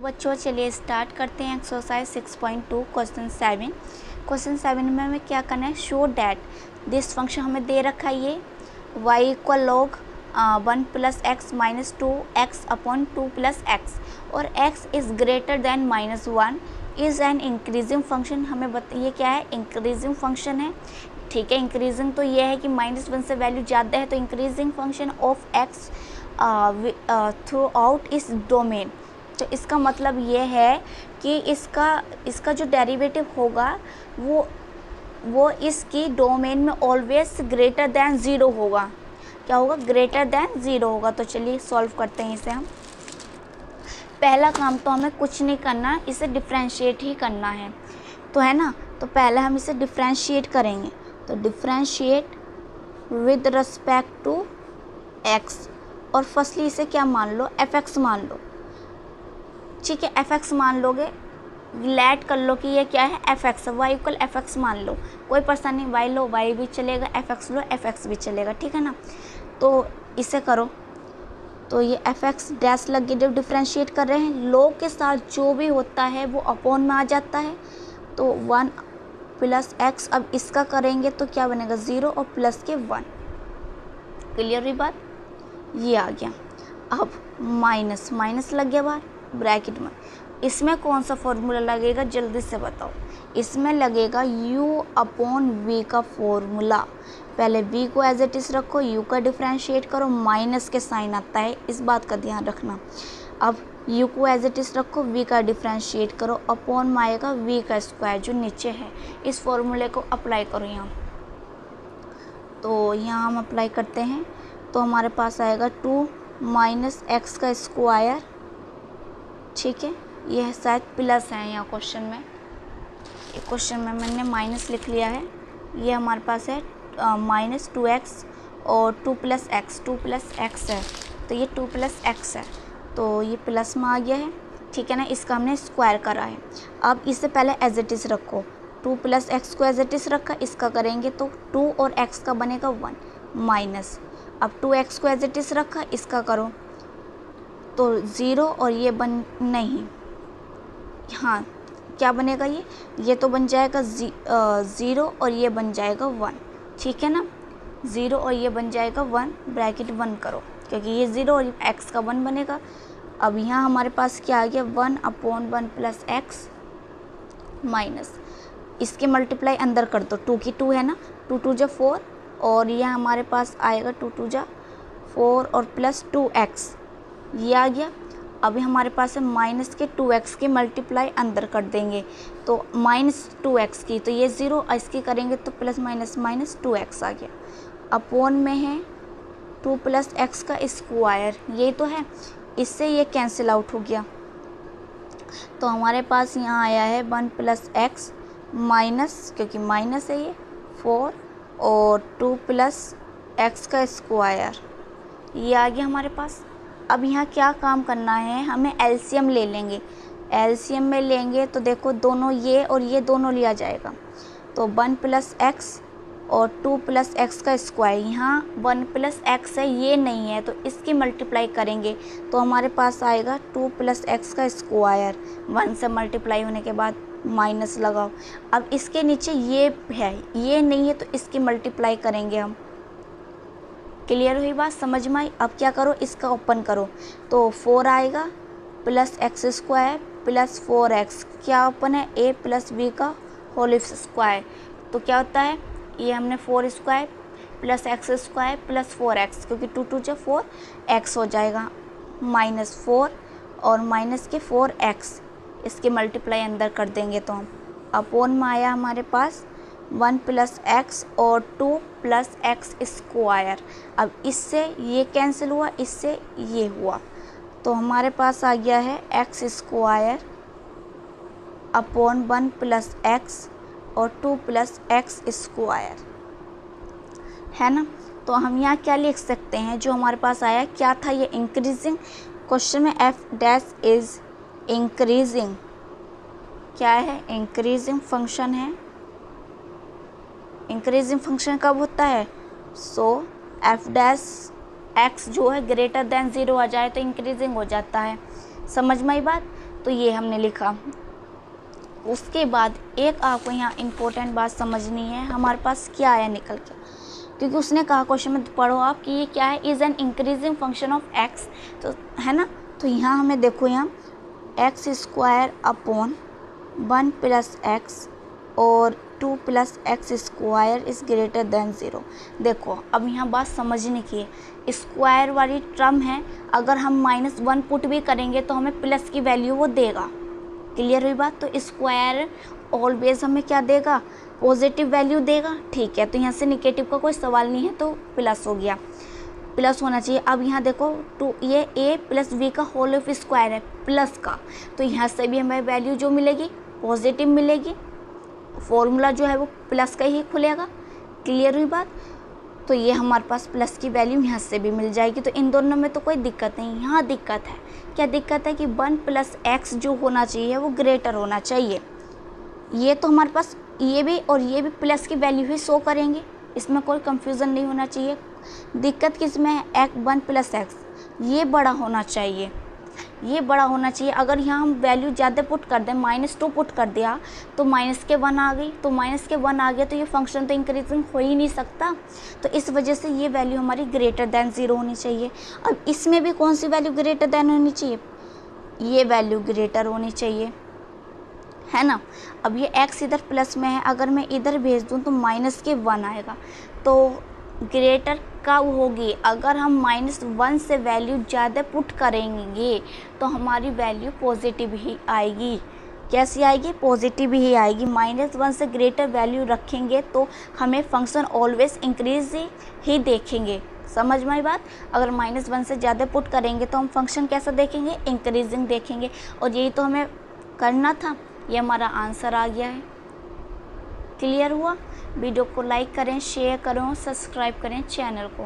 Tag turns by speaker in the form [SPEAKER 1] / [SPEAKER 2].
[SPEAKER 1] तो बच्चों चलिए स्टार्ट करते हैं एक्सरसाइज 6.2 क्वेश्चन 7 में हमें क्या करना है, शो डैट दिस फंक्शन हमें दे रखा है ये y equal log 1 plus x minus 2 x upon 2 plus x और x is greater than minus 1 is an increasing function. हमें बताइए क्या है, इंक्रीजिंग फंक्शन है। ठीक है, इंक्रीजिंग तो ये है कि -1 से वैल्यू ज़्यादा है, तो increasing function of x through out इस डोमेन। तो इसका मतलब ये है कि इसका जो डेरिवेटिव होगा वो इसकी डोमेन में ऑलवेज ग्रेटर दैन 0 होगा। क्या होगा, ग्रेटर दैन 0 होगा। तो चलिए सॉल्व करते हैं इसे हम। पहला काम तो हमें कुछ नहीं करना, इसे डिफ्रेंशिएट ही करना है, तो है ना। तो पहले हम इसे डिफ्रेंशिएट करेंगे, तो differentiate with respect to x और फर्स्टली इसे क्या मान लो, fx मान लो। ठीक है, fx मान लोगे, लेट कर लो कि ये क्या है, fx, y इक्वल fx मान लो, कोई परेशानी नहीं, y लो y भी चलेगा, fx लो fx भी चलेगा, ठीक है ना। तो इसे करो, तो ये fx डैश लग गई, जब डिफ्रेंशिएट कर रहे हैं लोग के साथ जो भी होता है वो अपॉन में आ जाता है, तो 1 प्लस x, अब इसका करेंगे तो क्या बनेगा 0 और प्लस के 1। क्लियर हुई बात, ये आ गया। अब माइनस माइनस लग गया बाहर ब्रैकेट में, इसमें कौन सा फॉर्मूला लगेगा जल्दी से बताओ। इसमें लगेगा u अपॉन v का फॉर्मूला। पहले v को एज इट इज़ रखो, u का डिफ्रेंशिएट करो, माइनस के साइन आता है, इस बात का ध्यान रखना। अब u को एज इट इज़ रखो, v का डिफ्रेंशिएट करो, अपॉन में आएगा v का स्क्वायर जो नीचे है। इस फॉर्मूले को अप्लाई करो यहाँ, तो यहाँ हम अप्लाई करते हैं, तो हमारे पास आएगा 2 माइनस एक्स का स्क्वायर। ठीक है, यह शायद प्लस है यहाँ क्वेश्चन में, ये क्वेश्चन में मैंने माइनस लिख लिया है। ये हमारे पास है माइनस 2x और 2 प्लस एक्स है, तो ये 2 प्लस एक्स है, तो ये प्लस में आ गया है। ठीक है ना, इसका हमने स्क्वायर करा है। अब इससे पहले एज इट इज़ रखो, 2 प्लस एक्स को एज इट इज़ रखा, इसका करेंगे तो 2 और x का बनेगा 1 माइनस, अब 2x को एज इट इज़ रखा, इसका करो तो 0 और ये बन नहीं, हाँ क्या बनेगा, ये तो बन जाएगा 0 और ये बन जाएगा 1। ठीक है ना, 0 और ये बन जाएगा 1, ब्रैकेट 1 करो, क्योंकि ये 0 और x का 1 बनेगा। अब यहाँ हमारे पास क्या आ गया, 1 अपॉन 1 प्लस एक्स माइनस, इसके मल्टीप्लाई अंदर कर दो, 2 की 2 है ना, 2 2 जा 4 और यह हमारे पास आएगा 2 2 जा 4 और प्लस 2x, ये आ गया। अभी हमारे पास है माइनस के 2x की मल्टीप्लाई अंदर कर देंगे, तो माइनस 2x की, तो ये 0 इसकी करेंगे तो प्लस माइनस माइनस 2x आ गया। अपॉन में है 2 प्लस एक्स का स्क्वायर, ये तो है, इससे ये कैंसिल आउट हो गया, तो हमारे पास यहाँ आया है 1 प्लस एक्स माइनस, क्योंकि माइनस है ये 4 और 2 प्लस एक्स का स्क्वायर, ये आ गया हमारे पास। अब यहाँ क्या काम करना है, हमें एलसीएम ले लेंगे। एलसीएम में लेंगे तो देखो दोनों ये और ये दोनों लिया जाएगा, तो 1 प्लस एक्स और 2 प्लस एक्स का स्क्वायर, यहाँ 1 प्लस एक्स है, ये नहीं है, तो इसकी मल्टीप्लाई करेंगे तो हमारे पास आएगा 2 प्लस एक्स का स्क्वायर। 1 से मल्टीप्लाई होने के बाद माइनस लगाओ, अब इसके नीचे ये है, ये नहीं है, तो इसकी मल्टीप्लाई करेंगे हम। क्लियर हुई बात, समझ में आई। अब क्या करो, इसका ओपन करो, तो 4 आएगा plus x square plus 4x, क्या ओपन है, a प्लस बी का होल स्क्वायर, तो क्या होता है, ये हमने 4 square plus x square plus 4x, क्योंकि 2 2 जा 4x हो जाएगा, माइनस 4 और माइनस के 4x, इसके मल्टीप्लाई अंदर कर देंगे तो हम, अपॉन में आया हमारे पास 1 प्लस एक्स और 2 प्लस एक्स स्क्वायर। अब इससे ये कैंसिल हुआ, इससे ये हुआ, तो हमारे पास आ गया है x square upon 1 plus x और 2 प्लस एक्स स्क्वायर, है ना। तो हम यहाँ क्या लिख सकते हैं, जो हमारे पास आया क्या था, ये इंक्रीजिंग, क्वेश्चन में एफ डैश इज़ इंक्रीजिंग, क्या है, इंक्रीजिंग फंक्शन है। इंक्रीजिंग फंक्शन कब होता है, सो एफ डैश एक्स जो है ग्रेटर देन 0 आ जाए तो इंक्रीजिंग हो जाता है। समझ में आई बात। तो ये हमने लिखा। उसके बाद एक आपको यहाँ इम्पोर्टेंट बात समझनी है, हमारे पास क्या आया निकल के, क्योंकि उसने कहा क्वेश्चन में पढ़ो आप कि ये क्या है, is an increasing function of x, तो है ना। तो यहाँ हमें देखो, यहाँ x square upon 1 plus x और 2 plus x square is greater than 0। देखो अब यहाँ बात समझने की है, स्क्वायर वाली टर्म है, अगर हम -1 पुट भी करेंगे तो हमें प्लस की वैल्यू वो देगा। क्लियर हुई बात। तो स्क्वायर ऑलवेज हमें क्या देगा, पॉजिटिव वैल्यू देगा। ठीक है, तो यहाँ से निगेटिव का कोई सवाल नहीं है, तो प्लस हो गया, प्लस होना चाहिए। अब यहाँ देखो 2, ये a प्लस बी का होल ऑफ स्क्वायर है प्लस का, तो यहाँ से भी हमें वैल्यू जो मिलेगी पॉजिटिव मिलेगी, फॉर्मूला जो है वो प्लस का ही खुलेगा। क्लियर हुई बात। तो ये हमारे पास प्लस की वैल्यू यहाँ से भी मिल जाएगी, तो इन दोनों में तो कोई दिक्कत नहीं। यहाँ दिक्कत है, क्या दिक्कत है कि 1 प्लस एक्स जो होना चाहिए वो ग्रेटर होना चाहिए। ये तो हमारे पास ये भी और ये भी प्लस की वैल्यू ही शो करेंगे, इसमें कोई कंफ्यूजन नहीं होना चाहिए। दिक्कत किस में है, 1 प्लस एक्स ये बड़ा होना चाहिए, ये बड़ा होना चाहिए। अगर यहाँ हम वैल्यू ज़्यादा पुट कर दें, -2 पुट कर दिया तो -1 आ गई, तो -1 आ गया तो ये फंक्शन तो इंक्रीजिंग हो ही नहीं सकता। तो इस वजह से ये वैल्यू हमारी ग्रेटर दैन 0 होनी चाहिए। अब इसमें भी कौन सी वैल्यू ग्रेटर दैन होनी चाहिए, ये वैल्यू ग्रेटर होनी चाहिए, है ना। अब ये x इधर प्लस में है, अगर मैं इधर भेज दूँ तो -1 आएगा, तो ग्रेटर कब होगी, अगर हम -1 से वैल्यू ज़्यादा पुट करेंगे तो हमारी वैल्यू पॉजिटिव ही आएगी। कैसी आएगी, पॉजिटिव ही आएगी। -1 से ग्रेटर वैल्यू रखेंगे तो हमें फंक्शन ऑलवेज इंक्रीज ही देखेंगे। समझ में आई बात। अगर -1 से ज़्यादा पुट करेंगे तो हम फंक्शन कैसा देखेंगे, इंक्रीजिंग देखेंगे। और यही तो हमें करना था, ये हमारा आंसर आ गया है। क्लियर हुआ। वीडियो को लाइक करें, शेयर करें, सब्सक्राइब करें चैनल को।